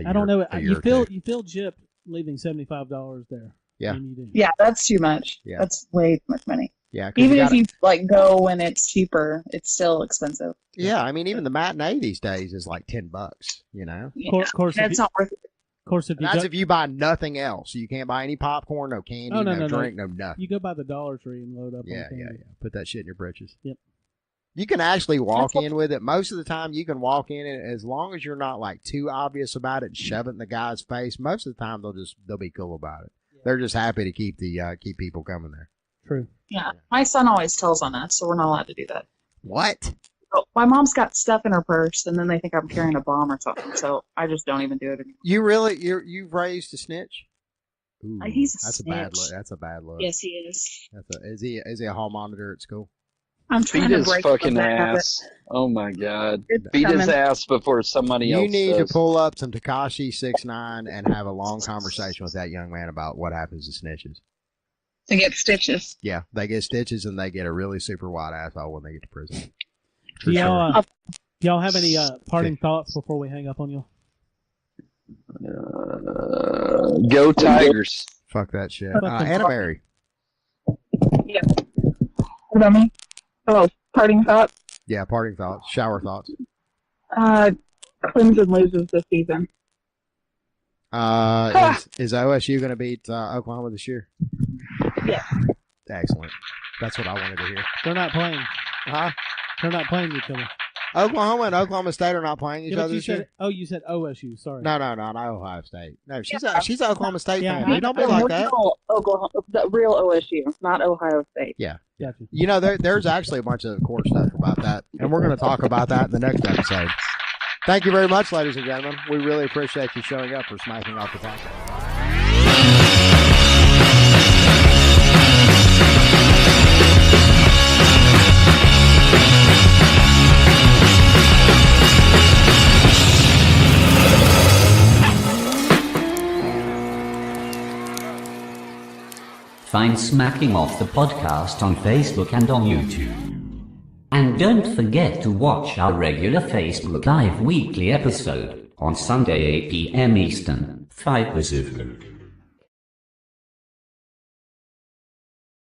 I don't know. You feel gypped leaving $75 there. Yeah. Yeah, that's too much. Yeah. That's way too much money. Yeah. Even if you go when it's cheaper, it's still expensive. Yeah, I mean, even the matinee these days is like $10. Yeah. Of course, it's not worth it. Of course, if you buy nothing else, you can't buy any popcorn, no candy, no drink, no nothing. You go by the Dollar Tree and load up. Yeah. Put that shit in your britches. Yep. You can actually walk in with it. Most of the time, you can walk in it as long as you're not like too obvious about it and shove it in the guy's face. Most of the time, they'll be cool about it. They're just happy to keep keep people coming there. True. Yeah, my son always tells on us, so we're not allowed to do that. What? Oh, my mom's got stuff in her purse, and then they think I'm carrying a bomb or something. So I just don't even do it anymore. You really you've raised a snitch? Ooh, He's a that's snitch. a bad look. That's a bad look. Yes, he is. Is he a hall monitor at school? I'm Beat trying to his break fucking the back of it. ass. Oh my god. It's Beat his coming. ass before somebody else You need does. to pull up some Tekashi 6ix9ine and have a long conversation with that young man about what happens to snitches. To get stitches. Yeah, they get stitches and they get a really super wide asshole when they get to prison. For Do y'all, sure. y'all have any parting thoughts before we hang up on you? Go Tigers. Fuck that shit. Fuck them. Annamary. Yeah. What about me? Oh, parting thoughts. Yeah, parting thoughts. Shower thoughts. Clemson loses this season. Is OSU going to beat Oklahoma this year? Yeah. Excellent. That's what I wanted to hear. They're not playing. Huh? They're not playing each other. Oklahoma and Oklahoma State are not playing each Yeah, but other you this year? said, oh, you said OSU. Sorry. No, not Ohio State. No, she's an Oklahoma State Yeah. fan. Don't be like that. Oklahoma, the real OSU, not Ohio State. Yeah. Gotcha. You know, there's actually a bunch of court stuff about that, and we're going to talk about that in the next episode. Thank you very much, ladies and gentlemen. We really appreciate you showing up for Smacking Off the Podcast. Find Smacking Off the Podcast on Facebook and on YouTube. And don't forget to watch our regular Facebook Live weekly episode on Sunday 8 p.m. Eastern, 5 Pacific.